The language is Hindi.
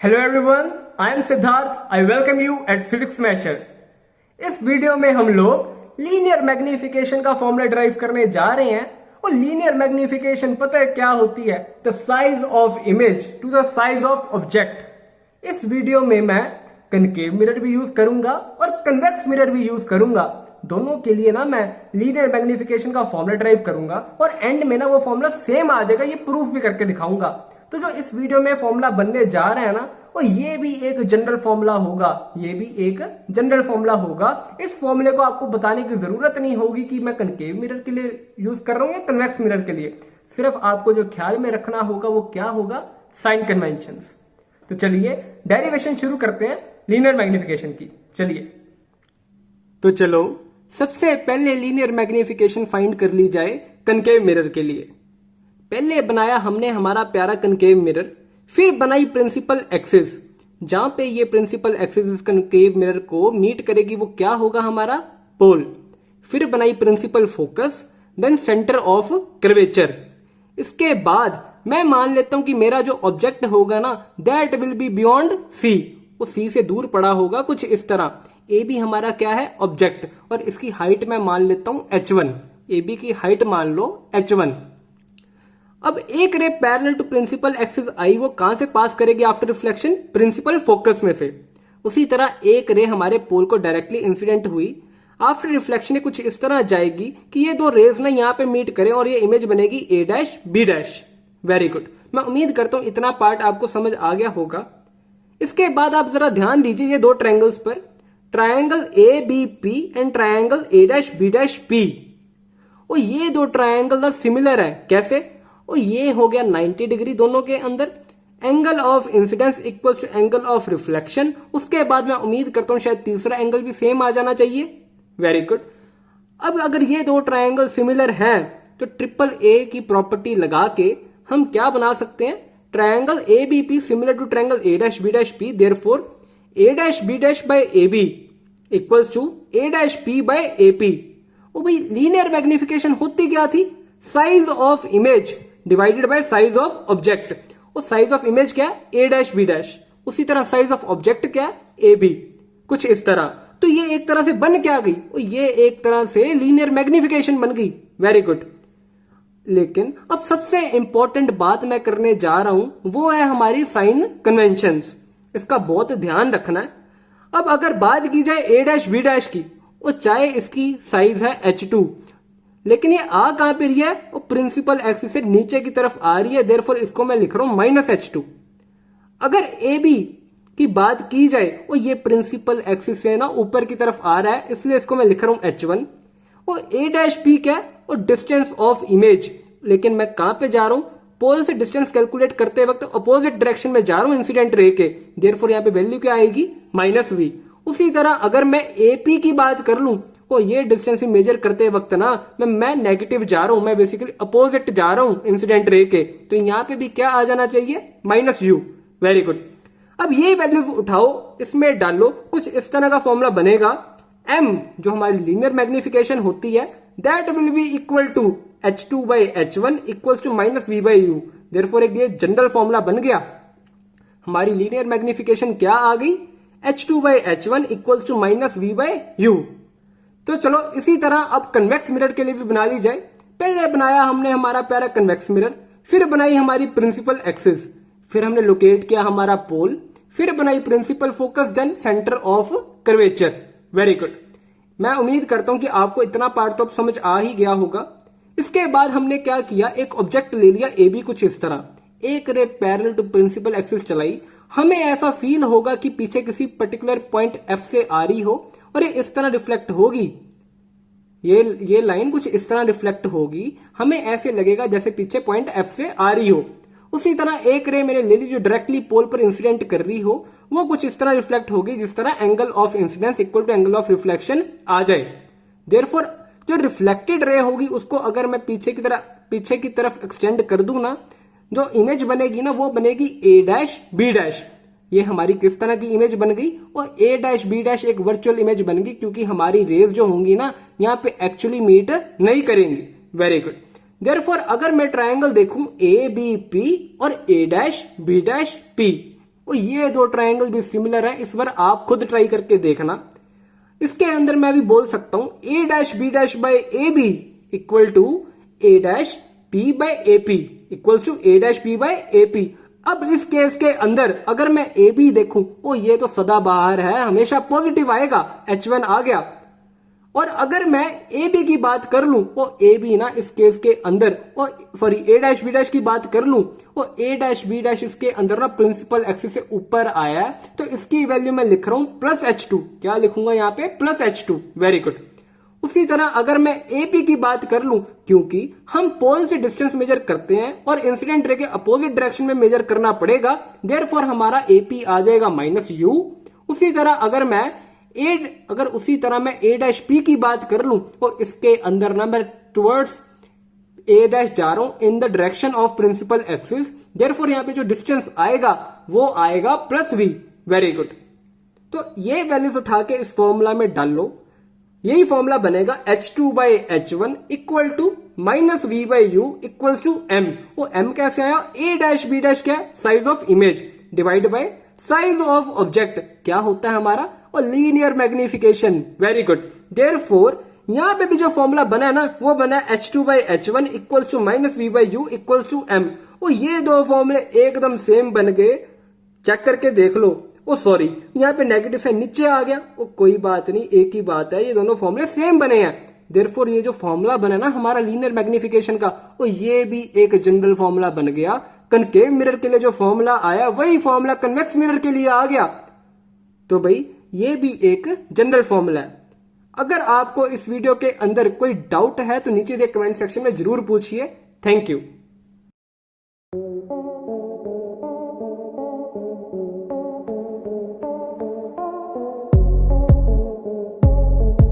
Hello everyone, I am Siddharth. I welcome you at physics masher. इस वीडियो में हम लोग लीनियर मैग्निफिकेशन का फॉर्मूला ड्राइव करने जा रहे हैं। और लीनियर मैग्निफिकेशन पता है क्या होती है? The size of image to the size of object. इस वीडियो में मैं कनकेव मिरर भी यूज करूंगा और कन्वेक्स मिरर भी यूज करूंगा। दोनों के लिए ना मैं लीनियर मैग्निफिकेशन का फॉर्मूला ड्राइव करूंगा और एंड में ना वो फॉर्मूला सेम आ जाएगा, ये प्रूफ भी करके दिखाऊंगा। तो जो इस वीडियो में फॉर्मूला बनने जा रहा है ना, वो ये भी एक जनरल फॉर्मूला होगा, ये भी एक जनरल फॉर्मूला होगा। इस फॉर्मूले को आपको बताने की जरूरत नहीं होगी कि मैं कनकेव मिरर के लिए यूज कर रहा हूं या कन्वेक्स मिरर के लिए। सिर्फ आपको जो ख्याल में रखना होगा वो क्या होगा? Sign conventions. तो चलिए डेरिवेशन शुरू करते हैं लीनियर मैग्निफिकेशन की। चलिए तो चलो सबसे पहले लीनियर मैग्निफिकेशन फाइंड कर ली जाए कनकेव मिरर के लिए। पहले बनाया हमने हमारा प्यारा कनकेव मिरर, फिर बनाई प्रिंसिपल एक्सिस। जहां पे ये प्रिंसिपल एक्सिस इस कनकेव मिरर को मीट करेगी वो क्या होगा? हमारा पोल। फिर बनाई principal focus, then centre of curvature. इसके बाद मैं मान लेता हूं कि मेरा जो ऑब्जेक्ट होगा ना, that will be beyond C. वो सी से दूर पड़ा होगा कुछ इस तरह। ए बी हमारा क्या है? ऑब्जेक्ट। और इसकी हाइट मैं मान लेता हूं h1। ए बी की हाइट मान लो h1। अब एक ray parallel to principal axis आई, वो कहां से पास करेगी आफ्टर रिफ्लेक्शन? प्रिंसिपल फोकस में से। उसी तरह एक रे हमारे पोल को डायरेक्टली इंसिडेंट हुई, आफ्टर रिफ्लेक्शन कुछ इस तरह जाएगी कि ये दो रेज ना यहां पे मीट करें और ये इमेज बनेगी A dash B dash. Very good. मैं उम्मीद करता हूं इतना पार्ट आपको समझ आ गया होगा। इसके बाद आप जरा ध्यान दीजिए ये दो ट्रायंगल्स पर, triangle A B P and triangle A dash B dash P. और ये दो ट्रायंगल ना सिमिलर है। कैसे? और ये हो गया 90 डिग्री दोनों के अंदर। Angle of incidence equals to angle of reflection. उसके बाद मैं उम्मीद करता हूं शायद तीसरा एंगल भी सेम आ जाना चाहिए। Very good. अब अगर ये दो ट्रायंगल सिमिलर हैं तो ट्रिपल ए की प्रॉपर्टी लगा के हम क्या बना सकते हैं? Triangle A B P similar to triangle A dash B dash P, therefore A dash B dash by A B equals to A dash P by A P. ओ भाई, लीनियर मैग्निफिकेशन होती क्या थी? Size of image divided by size of object. और साइज ऑफ इमेज क्या है? A dash B dash. उसी तरह साइज ऑफ ऑब्जेक्ट क्या है? A B. कुछ इस तरह। तो ये एक तरह से बन क्या गई? और ये एक तरह से लीनियर मैग्निफिकेशन बन गई। Very good. लेकिन अब सबसे इंपॉर्टेंट बात मैं करने जा रहा हूं वो है हमारी साइन कन्वेंशंस। इसका बहुत ध्यान रखना है। अब अगर बात की जाए ए डैश बी डैश की, वो चाहे इसकी साइज है h2, लेकिन ये आ कहां पर रही है? वो प्रिंसिपल एक्सिस से नीचे की तरफ आ रही है, देयरफॉर इसको मैं लिख रहा हूं -h2। अगर ए बी की बात की जाए, वो ये प्रिंसिपल एक्सिस से ना ऊपर की तरफ आ रहा है, इसलिए इसको मैं लिख रहा हूं h1। और ए डैश पी क्या है? और डिस्टेंस ऑफ इमेज। लेकिन मैं कहां पे जा रहा हूं? पोल से डिस्टेंस कैलकुलेट करते वक्त अपोजिट डायरेक्शन में जा रहा हूं इंसिडेंट रे के, देयरफॉर यहां पे वैल्यू क्या आएगी? -v। उसी तरह अगर मैं एपी की बात कर लूं, तो ये डिस्टेंस मेजर करते वक्त ना मैं नेगेटिव जा रहा हूं, मैं बेसिकली अपोजिट जा रहा हूं इंसिडेंट रे के, तो यहां पे भी क्या आ जाना चाहिए? -u। Very good. अब ये वैल्यूज उठाओ, इसमें डालो, कुछ इस तरह का फॉर्मूला बनेगा। m जो हमारी लीनियर मैग्निफिकेशन होती है, that will be equal to h2 by h1 equals to -v by u। Therefore एक ये जनरल फॉर्मूला बन गया। हमारी लीनियर मैग्निफिकेशन क्या आ गई? h2 by h1 equals to -v by u। तो चलो इसी तरह अब कन्वेक्स मिरर के लिए भी बना ली जाए। पहले बनाया हमने हमारा प्यारा कन्वेक्स मिरर, फिर बनाई हमारी प्रिंसिपल एक्सिस, फिर हमने लोकेट किया हमारा पोल, फिर बनाई principal focus, then centre of curvature. Very good. मैं उम्मीद करता हूं कि आपको इतना पार्ट तो अब समझ आ ही गया होगा। इसके बाद हमने क्या किया? एक ऑब्जेक्ट ले लिया ए बी कुछ इस तरह, एक ray parallel to principal axis चलाई। हमें ऐसा फील होगा कि पीछे किसी पर्टिकुलर पॉइंट एफ से आ रही हो और ये इस तरह रिफ्लेक्ट होगी। ये लाइन कुछ इस तरह रिफ्लेक्ट होगी, हमें ऐसे लगेगा जैसे पीछे पॉइंट एफ से आ रही हो। उसी तरह एक रे मैंने ले ली जो डायरेक्टली पोल पर इंसिडेंट कर रही हो, वो कुछ इस तरह रिफ्लेक्ट होगी जिस तरह angle of incidence equal to angle of reflection आ जाए। देयरफॉर जो रिफ्लेक्टेड रे होगी उसको अगर मैं पीछे की तरफ एक्सटेंड कर दूं ना, जो इमेज बनेगी ना वो बनेगी ए डैश बी डैश। ये हमारी किस तरह की इमेज बन गई? और ए डैश बी डैश एक वर्चुअल इमेज बन गई, क्योंकि हमारी रेज जो होंगी ना यहाँ पे एक्चुअली मीट नहीं करेंगी। Very good. देयरफॉर अगर मैं ट्रायंगल देखूं ए बी पी और ए डैश बी डैश पी, और ये दो ट्रायंगल भी सिमिलर है, इस बार आप खुद ट्राई करके देखना। इसके अंदर मैं भी बोल सकता हूं A dash B dash by A B equal to A dash P by A P equal to A dash P by A P. अब इस केस के अंदर अगर मैं ए बी देखूं, ओ ये तो सदाबहार है, हमेशा पॉजिटिव आएगा, H1 आ गया। और अगर मैं ए बी की बात कर लूं, वो ए बी ना इस केस के अंदर, सॉरी ए डैश बी डैश की बात कर लूं, वो ए डैश बी डैश इसके अंदर ना प्रिंसिपल एक्सिस से ऊपर आया है, तो इसकी वैल्यू मैं लिख रहा हूं प्लस H2। क्या लिखूंगा यहाँ पे? Plus H2। Very good. उसी तरह अगर मैं एपी की बात कर लूं, क्योंकि हम पोल से डिस्टेंस मेजर करते हैं और इंसिडेंट रे के अपोजिट डायरेक्शन में मेजर करना पड़ेगा, देयरफॉर हमारा एपी आ जाएगा माइनस यू। उसी तरह अगर मैं ए डैश पी की बात कर लूं, तो इसके अंदर ना मैं टुवर्ड्स ए डैश जा रहा हूं in the direction of principal axis, therefore यहां पे जो डिस्टेंस आएगा वो आएगा प्लस वी। Very good. तो ये वैल्यूज उठा के इस फॉर्मूला में डाल लो, यही फॉर्मूला बनेगा H2 by H1 equal to minus V by U equal to M. वो एम कैसे आया? ए डैश बी डैश क्या? Size of image divide by size of object, क्या होता है हमारा? और linear magnification. Very good. Therefore यहां पे भी जो फॉर्मूला बना है ना, वो बना H2 by H1 equal to minus V by U equal to M. और ये दो फॉर्मूले एकदम सेम बन गए, चेक करके देख लो। ओ सॉरी, यहाँ पे नेगेटिव साइन नीचे आ गया। ओ कोई बात नहीं, एक ही बात है, ये दोनों फॉर्मूले सेम बने हैं। देयरफॉर ये जो फॉर्मूला बना ना हमारा लीनियर मैग्निफिकेशन का, वो ये भी एक जनरल फॉर्मूला बन गया। कनकेव मिरर के लिए जो फॉर्मूला आया वही फॉर्मूला कन्वेक्स मिरर के लिए आ गया। तो भाई ये भी एक जनरल फॉर्मूला है। अगर आपको इस वीडियो के अंदर कोई डाउट है तो नीचे दे कमेंट सेक्शन में जरूर पूछिए। Thank you.